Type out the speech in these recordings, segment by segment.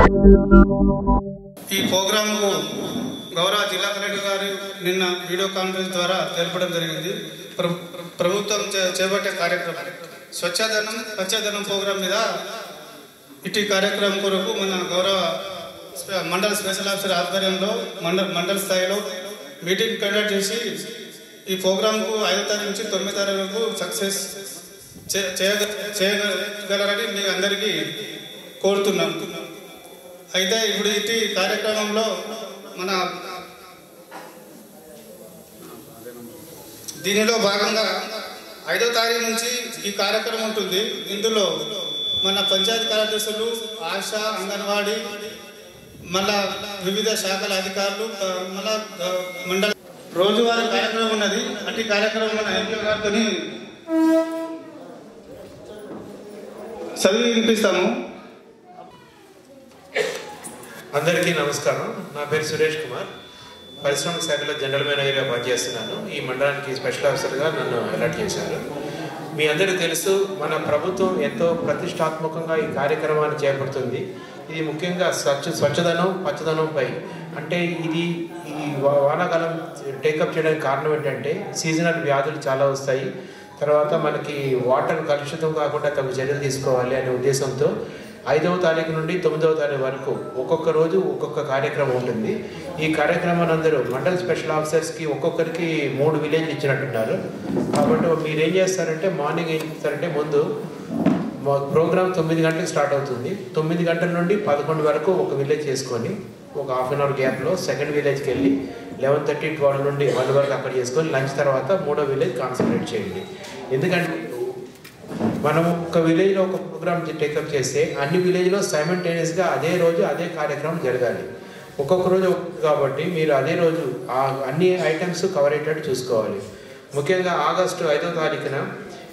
ఈ ప్రోగ్రాంకు గౌరవ జిల్లా కలెక్టర్ గారు నిన్న వీడియో కాన్ఫరెన్స్ ద్వారా తెలపడం జరిగింది. ప్రభుత్వం చేపట్టే కార్యక్రమం స్వచ్ఛధనం పచ్చదనం ప్రోగ్రాం మీద ఇటు కార్యక్రమం కొరకు మన గౌరవ మండల స్పెషల్ ఆఫీసర్ ఆధ్వర్యంలో మండల స్థాయిలో మీటింగ్ కండక్ట్ చేసి ఈ ప్రోగ్రాంకు 5వ తారీఖు నుంచి 9వ తారీఖు వరకు సక్సెస్ చేయగలరని మీ అందరికీ కోరుతున్నాం. అయితే ఇప్పుడు ఇటు కార్యక్రమంలో మన దీనిలో భాగంగా 5వ తారీఖు నుంచి ఈ కార్యక్రమం ఉంటుంది. ఇందులో మన పంచాయతీ కార్యదర్శులు, ఆశా, అంగన్వాడీ, మళ్ళా వివిధ శాఖల అధికారులు, మళ్ళా మండల రోజువారీ కార్యక్రమం ఉన్నది. అట్టి కార్యక్రమం మన ఎంపీ గారితో చదివి వినిపిస్తాము. అందరికీ నమస్కారం. నా పేరు సురేష్ కుమార్. పరిశ్రమ శాఖలో జనరల్ మేనేజర్గా పనిచేస్తున్నాను. ఈ మండలానికి స్పెషల్ ఆఫీసర్గా నన్ను అలాట్ చేశారు. మీ అందరికీ తెలుసు, మన ప్రభుత్వం ఎంతో ప్రతిష్టాత్మకంగా ఈ కార్యక్రమాన్ని చేపడుతుంది. ఇది ముఖ్యంగా స్వచ్ఛదనం పచ్చదనంపై. అంటే ఇది ఈ వానాకాలం టేకప్ చేయడానికి కారణం ఏంటంటే సీజనల్ వ్యాధులు చాలా వస్తాయి. తర్వాత మనకి వాటర్ కలుషితం కాకుండా తగు చర్యలు తీసుకోవాలి అనే ఉద్దేశంతో 5వ తారీఖు నుండి 9వ తారీఖు వరకు ఒక్కొక్క రోజు ఒక్కొక్క కార్యక్రమం ఉంటుంది. ఈ కార్యక్రమాన్ని అందరూ మండల స్పెషల్ ఆఫీసర్స్కి ఒక్కొక్కరికి 3 విలేజ్లు ఇచ్చినట్టున్నారు. కాబట్టి మీరు ఏం చేస్తారంటే మార్నింగ్ ఏం చేస్తారంటే ముందు ప్రోగ్రామ్ 9 గంటలకు స్టార్ట్ అవుతుంది. 9 గంటల నుండి 11 వరకు ఒక విలేజ్ చేసుకొని ఒక హాఫ్ అన్ అవర్ గ్యాప్లో సెకండ్ విలేజ్కి వెళ్ళి 11:30, 12 నుండి 1 వరకు అక్కడ చేసుకొని లంచ్ తర్వాత 3వ విలేజ్ కాన్సన్ట్రేట్ చేయండి. ఎందుకంటే మనం ఒక విలేజ్లో ఒక ప్రోగ్రామ్ టేకప్ చేస్తే అన్ని విలేజ్లో సైమల్టేనియస్గా అదే రోజు అదే కార్యక్రమం జరగాలి. ఒక్కొక్క రోజు కాబట్టి మీరు అదే రోజు అన్ని ఐటమ్స్ కవర్ అయ్యేటట్టు చూసుకోవాలి. ముఖ్యంగా ఆగస్టు 5వ తారీఖున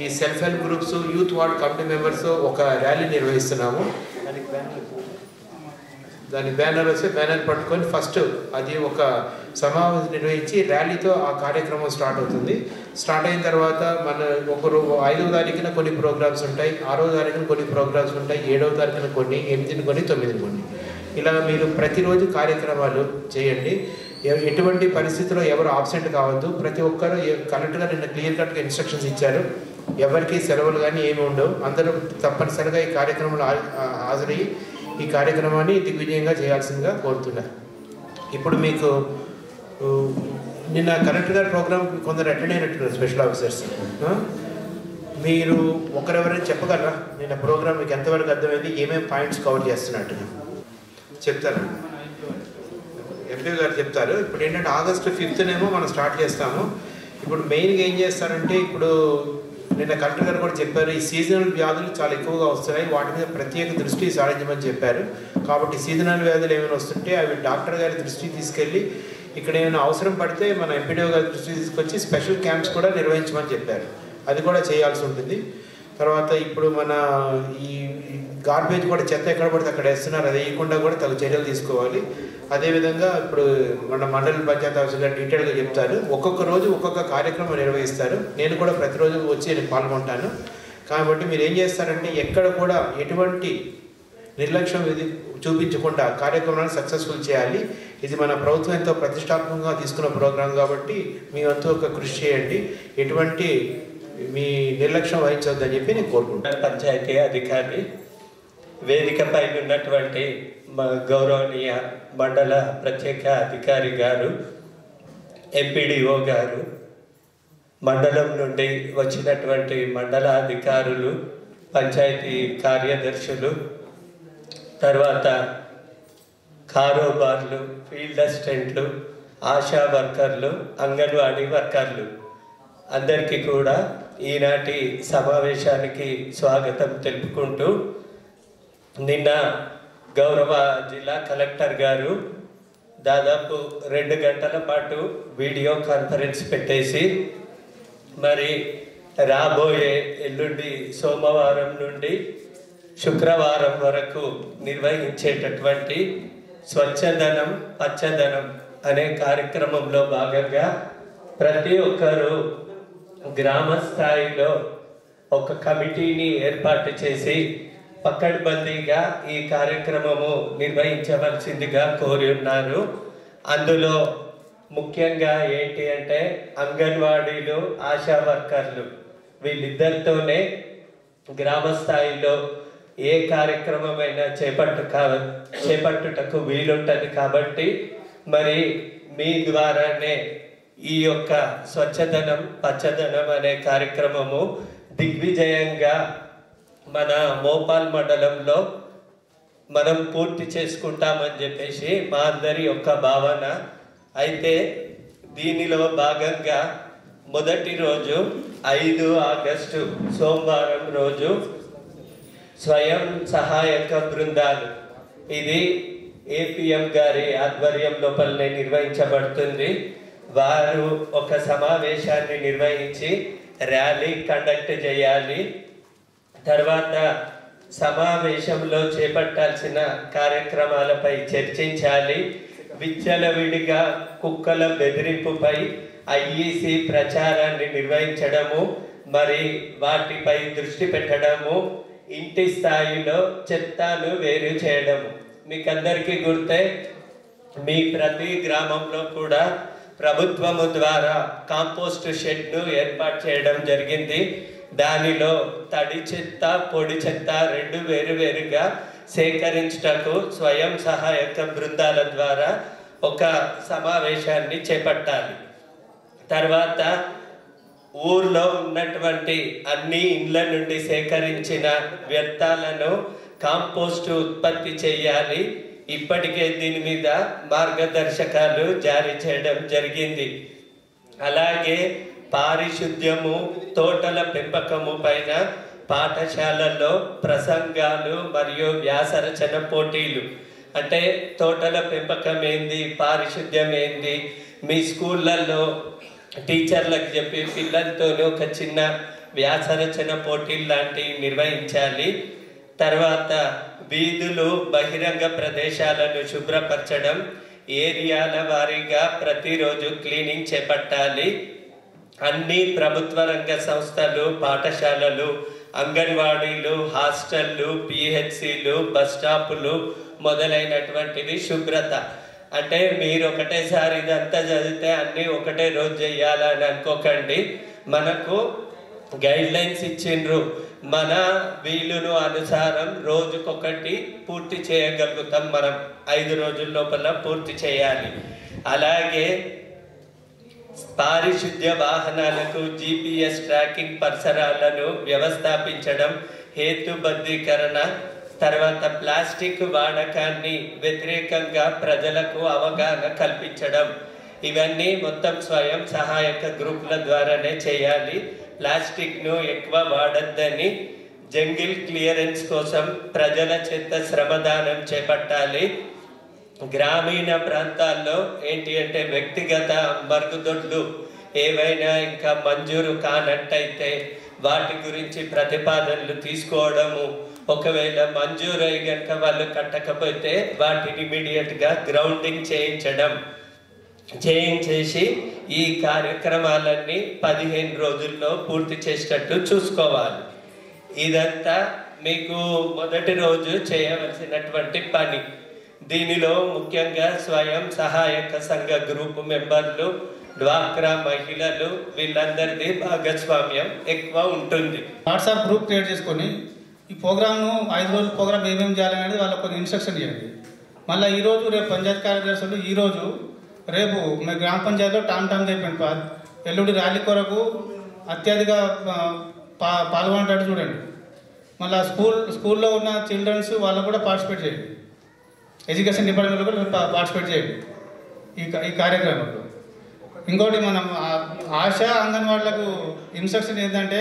ఈ self help groups, youth ward committee members ఒక ర్యాలీ నిర్వహిస్తున్నాము. దాని బ్యానర్ వస్తే బ్యానర్ పట్టుకొని ఫస్ట్ అది ఒక సమావేశం నిర్వహించి ర్యాలీతో ఆ కార్యక్రమం స్టార్ట్ అవుతుంది. స్టార్ట్ అయిన తర్వాత మన 5వ తారీఖున కొన్ని ప్రోగ్రామ్స్ ఉంటాయి, 6వ తారీఖున కొన్ని ప్రోగ్రామ్స్ ఉంటాయి, 7వ తారీఖున కొన్ని, 8ని కొన్ని, 9ని కొన్ని. ఇలా మీరు ప్రతిరోజు కార్యక్రమాలు చేయండి. ఎటువంటి పరిస్థితుల్లో ఎవరు ఆబ్సెంట్ కావద్దు. ప్రతి ఒక్కరు కలెక్టర్ గారు నిన్న క్లియర్ కట్గా ఇన్స్ట్రక్షన్స్ ఇచ్చారు. ఎవరికి సెలవులు కానీ ఏమి ఉండవు. అందరూ తప్పనిసరిగా ఈ కార్యక్రమంలో హాజరయ్యి ఈ కార్యక్రమాన్ని దిగ్విజయంగా చేయాల్సిందిగా కోరుతున్నారు. ఇప్పుడు మీకు నిన్న కలెక్టర్ గారి ప్రోగ్రామ్ కొందరు అటెండ్ అయినట్టున్నారు స్పెషల్ ఆఫీసర్స్. మీరు ఒకరెవరైనా చెప్పగలరా నిన్న ప్రోగ్రామ్ మీకు ఎంతవరకు అర్థమైంది, ఏమేమి పాయింట్స్ కవర్ చేస్తున్నట్టుగా చెప్తారా? ఎంపీ గారు చెప్తారు. ఇప్పుడు ఏంటంటే ఆగస్టు 5th మనం స్టార్ట్ చేస్తాము. ఇప్పుడు మెయిన్గా ఏం చేస్తారంటే ఇప్పుడు నిన్న కలెక్టర్ గారు కూడా చెప్పారు, ఈ సీజనల్ వ్యాధులు చాలా ఎక్కువగా వస్తున్నాయి, వాటి మీద ప్రత్యేక దృష్టి సారించమని చెప్పారు. కాబట్టి సీజనల్ వ్యాధులు ఏమైనా వస్తుంటే అవి డాక్టర్ గారి దృష్టికి తీసుకెళ్ళి ఇక్కడ ఏమైనా అవసరం పడితే మన ఎంపీడీఓ గారి దృష్టికి తీసుకొచ్చి స్పెషల్ క్యాంప్స్ కూడా నిర్వహించమని చెప్పారు. అది కూడా చేయాల్సి ఉంటుంది. తర్వాత ఇప్పుడు మన ఈ గార్బేజ్ కూడా చెత్త ఎక్కడ పడితే అక్కడ వేస్తున్నారు, అది వేయకుండా కూడా తగు చర్యలు తీసుకోవాలి. అదేవిధంగా ఇప్పుడు మన మండల పంచాయతీ ఆఫీసర్ గారు డీటెయిల్గా చెప్తారు. ఒక్కొక్క రోజు ఒక్కొక్క కార్యక్రమం నిర్వహిస్తారు. నేను కూడా ప్రతిరోజు వచ్చి పాల్గొంటాను. కాబట్టి మీరు ఏం చేస్తారంటే ఎక్కడ కూడా ఎటువంటి నిర్లక్ష్యం చూపించకుండా కార్యక్రమాన్ని సక్సెస్ఫుల్ చేయాలి. ఇది మన ప్రభుత్వం ఎంతో ప్రతిష్టాత్మకంగా తీసుకున్న ప్రోగ్రాం కాబట్టి మీ వంతు ఒక కృషి చేయండి. ఎటువంటి మీ నిర్లక్ష్యం వహించవద్దని చెప్పి నేను కోరుకుంటాను. పంచాయతీ అధికారి వేదికపై ఉన్నటువంటి గౌరవనీయ మండల ప్రత్యేక అధికారి గారు, ఎంపీడీఓ గారు, మండలం నుండి వచ్చినటువంటి మండల అధికారులు, పంచాయతీ కార్యదర్శులు, తర్వాత కారోబార్లు, ఫీల్డ్ అసిస్టెంట్లు, ఆశా వర్కర్లు, అంగన్వాడీ వర్కర్లు అందరికీ కూడా ఈనాటి సమావేశానికి స్వాగతం తెలుపుకుంటూ, నిన్న గౌరవ జిల్లా కలెక్టర్ గారు దాదాపు 2 గంటల పాటు వీడియో కాన్ఫరెన్స్ పెట్టేసి మరి రాబోయే ఎల్లుండి సోమవారం నుండి శుక్రవారం వరకు నిర్వహించేటటువంటి స్వచ్ఛదనం పచ్చదనం అనే కార్యక్రమంలో భాగంగా ప్రతి ఒక్కరూ గ్రామ స్థాయిలో ఒక కమిటీని ఏర్పాటు చేసి పకడ్బందీగా ఈ కార్యక్రమము నిర్వహించవలసిందిగా కోరి ఉన్నారు. అందులో ముఖ్యంగా ఏంటి అంటే అంగన్వాడీలు, ఆశా వర్కర్లు వీళ్ళిద్దరితోనే గ్రామ స్థాయిలో ఏ కార్యక్రమమైనా చేపట్టుటకు వీలుంటుంది. కాబట్టి మరి మీ ద్వారానే ఈ యొక్క స్వచ్ఛదనం పచ్చదనం అనే కార్యక్రమము దిగ్విజయంగా మన మోపాల్ మండలంలో మనం పూర్తి చేసుకుంటామని చెప్పేసి మా అందరి యొక్క భావన. అయితే దీనిలో భాగంగా మొదటి రోజు 5 ఆగస్టు సోమవారం రోజు స్వయం సహాయక బృందాలు, ఇది ఏపీఎం గారి ఆధ్వర్యం లోపలనే నిర్వహించబడుతుంది. వారు ఒక సమావేశాన్ని నిర్వహించి ర్యాలీ కండక్ట్ చేయాలి. తర్వాత సమావేశంలో చేపట్టాల్సిన కార్యక్రమాలపై చర్చించాలి. విచ్చలవిడిగా కుక్కల బెదిరింపుపై ఐఈసీ ప్రచారాన్ని నిర్వహించడము, మరి వాటిపై దృష్టి పెట్టడము, ఇంటి స్థాయిలో చెత్తను వేరు చేయడము. మీకందరికీ గుర్తే, మీ ప్రతి గ్రామంలో కూడా ప్రభుత్వము ద్వారా కాంపోస్ట్ షెడ్ను ఏర్పాటు చేయడం జరిగింది. దానిలో తడి చెత్త, పొడి చెత్త రెండు వేరువేరుగా సేకరించుటకు స్వయం సహాయక బృందాల ద్వారా ఒక సమావేశాన్ని చేపట్టాలి. తర్వాత ఊర్లో ఉన్నటువంటి అన్ని ఇండ్ల నుండి సేకరించిన వ్యర్థాలను కాంపోస్ట్ ఉత్పత్తి చేయాలి. ఇప్పటికే దీని మీద మార్గదర్శకాలు జారీ చేయడం జరిగింది. అలాగే పారిశుద్ధ్యము, తోటల పెంపకము పైన పాఠశాలల్లో ప్రసంగాలు మరియు వ్యాసరచన పోటీలు, అంటే తోటల పెంపకం ఏంది, పారిశుద్ధ్యం ఏంది, మీ స్కూళ్ళల్లో టీచర్లకు చెప్పి పిల్లలతో ఒక చిన్న వ్యాసరచన పోటీలు లాంటివి నిర్వహించాలి. తర్వాత వీధులు, బహిరంగ ప్రదేశాలను శుభ్రపరచడం, ఏరియాల వారీగా ప్రతిరోజు క్లీనింగ్ చేపట్టాలి. అన్ని ప్రభుత్వ రంగ సంస్థలు, పాఠశాలలు, అంగన్వాడీలు, హాస్టళ్ళు, పిహెచ్సిలు, బస్ స్టాపులు మొదలైనటువంటివి శుభ్రత. అంటే మీరు ఒకటేసారి ఇదంతా చదివితే అన్నీ ఒకటే రోజు చేయాలని అనుకోకండి. మనకు గైడ్ లైన్స్ ఇచ్చిండ్రు, మన వీలును అనుసారం రోజుకొకటి పూర్తి చేయగలుగుతాం. మనం 5 రోజుల లోపల పూర్తి చేయాలి. అలాగే పారిశుద్ధ్య వాహనాలకు జిపిఎస్ ట్రాకింగ్ పరిసరాలను వ్యవస్థాపించడం, హేతుబద్ధీకరణ, తర్వాత ప్లాస్టిక్ వాడకాన్ని వ్యతిరేకంగా ప్రజలకు అవగాహన కల్పించడం, ఇవన్నీ మొత్తం స్వయం సహాయక గ్రూపుల ద్వారానే చేయాలి. ప్లాస్టిక్ను ఎక్కువ వాడద్దని, జంగిల్ క్లియరెన్స్ కోసం ప్రజల చేత శ్రమదానం చేపట్టాలి. గ్రామీణ ప్రాంతాల్లో ఏంటి అంటే వ్యక్తిగత మరుగుదొడ్లు ఏవైనా ఇంకా మంజూరు కానట్టయితే వాటి గురించి ప్రతిపాదనలు తీసుకోవడము, ఒకవేళ మంజూరు అయి కనుక వాళ్ళు కట్టకపోతే వాటిని ఇమీడియట్గా గ్రౌండింగ్ చేయించేసి ఈ కార్యక్రమాలన్నీ 15 రోజుల్లో పూర్తి చేసేటట్టు చూసుకోవాలి. ఇదంతా మీకు మొదటి రోజు చేయవలసినటువంటి పని. దీనిలో ముఖ్యంగా స్వయం సహాయక సంఘ గ్రూపు మెంబర్లు, డ్వాక్రా మహిళలు, వీళ్ళందరిది భాగస్వామ్యం ఎక్కువ ఉంటుంది. వాట్సాప్ గ్రూప్ క్రియేట్ చేసుకొని ఈ ప్రోగ్రామ్ను 5 రోజుల ప్రోగ్రామ్ ఏమేమి చేయాలనేది వాళ్ళకు కొన్ని ఇన్స్ట్రక్షన్ ఇవ్వండి. మళ్ళీ ఈరోజు రేపు పంచాయతీ కార్యదర్శులు ఈరోజు రేపు మీ గ్రామ పంచాయతీలో టామ్ చెప్పండి, ఎల్లుండి ర్యాలీ కొరకు అత్యధిక పాల్గొనేటట్టు చూడండి. మళ్ళీ స్కూల్లో ఉన్న చిల్డ్రన్స్ వాళ్ళకు కూడా పార్టిసిపేట్ చేయండి. ఎడ్యుకేషన్ డిపార్ట్మెంట్లో కూడా పార్టిసిపేట్ చేయండి ఈ కార్యక్రమంలో. ఇంకోటి మనం ఆశా అంగన్వాడీలకు ఇన్స్ట్రక్షన్ ఏంటంటే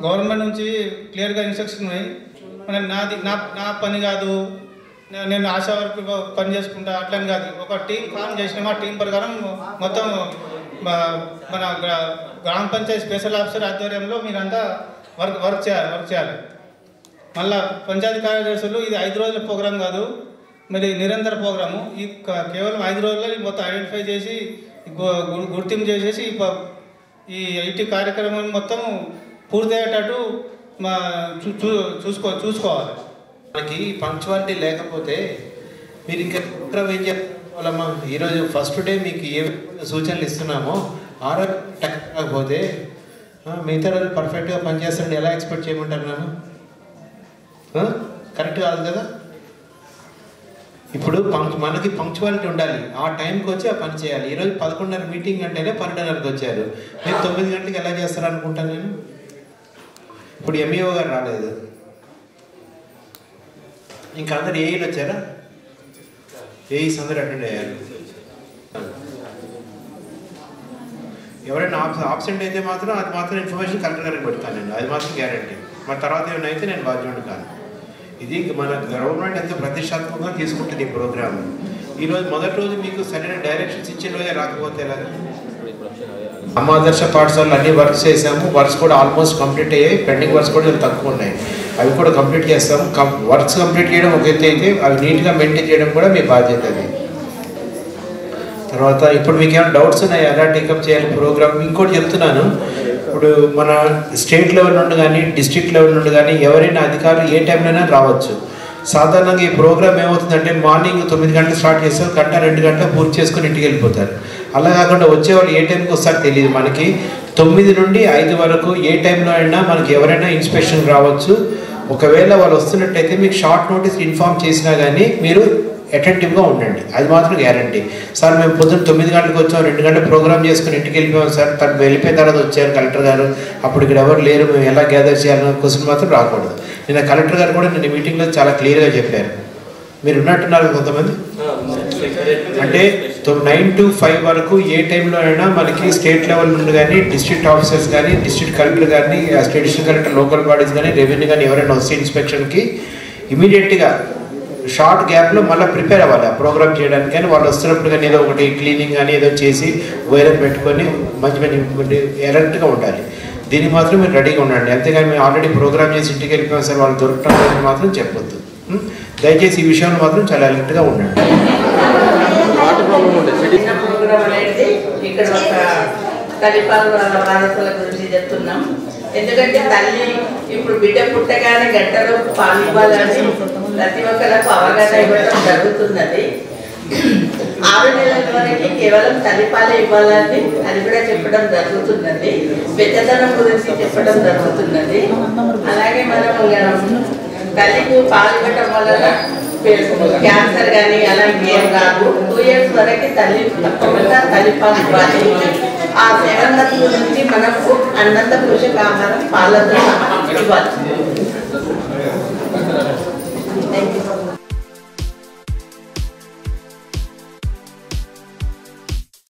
గవర్నమెంట్ నుంచి క్లియర్గా ఇన్స్ట్రక్షన్ ఉన్నాయి. నా పని కాదు, నేను ఆశా వరకు పని చేసుకుంటా అట్లని కాదు. ఒక టీం ఫామ్ చేసినాము, ఆ టీం ప్రకారం మొత్తం మన గ్రామ పంచాయతీ స్పెషల్ ఆఫీసర్ ఆధ్వర్యంలో మీరంతా వర్క్ చేయాలి. మళ్ళీ పంచాయతీ కార్యదర్శులు ఇది 5 రోజుల ప్రోగ్రాం కాదు, మరి నిరంతర ప్రోగ్రాము. ఈ కేవలం 5 రోజుల్లో మొత్తం ఐడెంటిఫై చేసి గుర్తింపు చేసేసి ఈ ఐటీ కార్యక్రమం మొత్తం పూర్తయ్యేటట్టు చూసుకోవాలి. మనకి పంక్చువాలిటీ లేకపోతే మీరు ఇంకా ప్రోగ్రామ్ ఏం చెప్పాలమ్మా? ఈరోజు ఫస్ట్ డే మీకు ఏ సూచనలు ఇస్తున్నామో కాకపోతే మిగతా రోజు పర్ఫెక్ట్గా పనిచేస్తారని ఎలా ఎక్స్పెక్ట్ చేయమంటారు నన్ను? కరెక్ట్ కాదు కదా. ఇప్పుడు మనకి పంక్చువాలిటీ ఉండాలి, ఆ టైంకి వచ్చి ఆ పని చేయాలి. ఈరోజు 11:30 మీటింగ్ అంటేనే 12:30కి వచ్చారు, మీరు 9 గంటలకు ఎలా చేస్తారు అనుకుంటాను నేను. ఇప్పుడు ఎంఈఓ గారు రాలేదు, ఇంకా అందరు ఏఈలు వచ్చారా? ఏఈస్ అందరూ అటెండ్ అయ్యారు. ఎవరైనా ఆబ్సెంట్ అయితే మాత్రం అది మాత్రం ఇన్ఫర్మేషన్ కలెక్టర్ గారికి పెడతాను నేను, అది మాత్రం గ్యారంటీ. మరి తర్వాత ఏమైనా అయితే నేను బాధ్యుడు కాదు. ఇది మన గవర్నమెంట్ ఎంతో ప్రతిష్టాత్మకంగా తీసుకుంటుంది ఈ ప్రోగ్రామ్. ఈరోజు మొదటి రోజు మీకు సరైన డైరెక్షన్స్ ఇచ్చిన రోజే రాకపోతే ఎలాగా? అమ్మాదర్శ పాఠశాలలో అన్ని వర్క్స్ చేసాము, వర్క్స్ కూడా ఆల్మోస్ట్ కంప్లీట్ అయ్యాయి. పెండింగ్ వర్క్స్ కూడా తక్కువ ఉన్నాయి, అవి కూడా కంప్లీట్ చేస్తాము. వర్క్స్ కంప్లీట్ చేయడం ఒక ఎత్తు అయితే అవి నీట్గా మెయింటైన్ చేయడం కూడా మీ బాధ్యత. అది తర్వాత ఇప్పుడు మీకు ఏమైనా డౌట్స్ ఉన్నాయి ఎలా టేకప్ చేయాలి ప్రోగ్రామ్? ఇంకోటి చెప్తున్నాను, ఇప్పుడు మన స్టేట్ లెవెల్ నుండి కానీ డిస్ట్రిక్ట్ లెవెల్ నుండి కానీ ఎవరైనా అధికారులు ఏ టైంలోనే రావచ్చు. సాధారణంగా ఈ ప్రోగ్రామ్ ఏమవుతుందంటే మార్నింగ్ 9 గంటలు స్టార్ట్ చేస్తారు, 1-2 గంటలు పూర్తి చేసుకుని ఇంటికి వెళ్ళిపోతారు. అలా కాకుండా వచ్చేవాళ్ళు ఏ టైంకి వస్తారో తెలియదు. మనకి 9 నుండి 5 వరకు ఏ టైంలో అయినా మనకి ఎవరైనా ఇన్స్పెక్షన్ రావచ్చు. ఒకవేళ వాళ్ళు వస్తున్నట్టయితే మీకు షార్ట్ నోటీస్ ఇన్ఫార్మ్ చేసినా కానీ మీరు అటెంటివ్గా ఉండండి, అది మాత్రం గ్యారంటీ. సార్ మేము పొద్దున్న 9 గంటలకు వచ్చాం, 2 గంటలు ప్రోగ్రామ్ చేసుకుని ఇంటికి వెళ్ళిపోయాం సార్, తను వెళ్ళిపోయిన తర్వాత వచ్చారు కలెక్టర్ గారు, అప్పుడు ఇక్కడ ఎవరు లేరు, మేము ఎలా గ్యాదర్ చేయాలన్న క్వశ్చన్ మాత్రం రాకూడదు. నిన్న కలెక్టర్ గారు కూడా నిన్న మీటింగ్లో చాలా క్లియర్గా చెప్పారు. మీరు ఉన్నట్టున్నారు కొంతమంది, అంటే 9 to 5 వరకు ఏ టైంలో అయినా మనకి స్టేట్ లెవెల్ నుండి కానీ డిస్ట్రిక్ట్ ఆఫీసర్స్ కానీ డిస్ట్రిక్ట్ కలెక్టర్ కానీ అడిషనల్ కలెక్టర్ లోకల్ బాడీస్ కానీ రెవెన్యూ కానీ ఎవరైనా వస్తే ఇన్స్పెక్షన్కి ఇమీడియట్గా షార్ట్ గ్యాప్లో మళ్ళీ ప్రిపేర్ అవ్వాలి ఆ ప్రోగ్రామ్ చేయడానికి. కానీ వాళ్ళు వస్తున్నప్పుడు కానీ ఏదో ఒకటి క్లీనింగ్ కానీ ఏదో చేసి వైరల్ పెట్టుకొని మంచి మంచి ఎలర్ట్గా ఉండాలి. దీనికి మాత్రం మీరు రెడీగా ఉండండి. అంతేగాని మేము ఆల్రెడీ ప్రోగ్రామ్ చేసి ఇంటికి వెళ్ళిపోయాం సార్ వాళ్ళు దొరకడం మాత్రం చెప్పొద్దు. దయచేసి ఈ విషయంలో మాత్రం చాలా అలర్ట్గా ఉండండి. ఇక్కడ ఒక తల్లిపాలు బాధితుల గురించి చెప్తున్నాం. ఎందుకంటే తల్లి ఇప్పుడు బిడ్డ పుట్టగానే గంటలో పాలు ఇవ్వాలని ప్రతి ఒక్కరికి అవగాహన ఇవ్వడం జరుగుతున్నది. 6 నెలల వరకు కేవలం తల్లిపాలే ఇవ్వాలని అది కూడా చెప్పడం జరుగుతున్నది. పెద్దతనం గురించి చెప్పడం జరుగుతున్నది. అలాగే మనం తల్లికి పాలు ఇవ్వటం వలన క్యాన్సర్ కానీ అలా ఏం కాదు. 2 years వరకు తల్లి తప్పకుండా తల్లిపాలు ఇవ్వాలి. ఆ 7 months నుంచి మనకు అన్నంత పోషకాహారం పాలతో ఇవ్వాలి.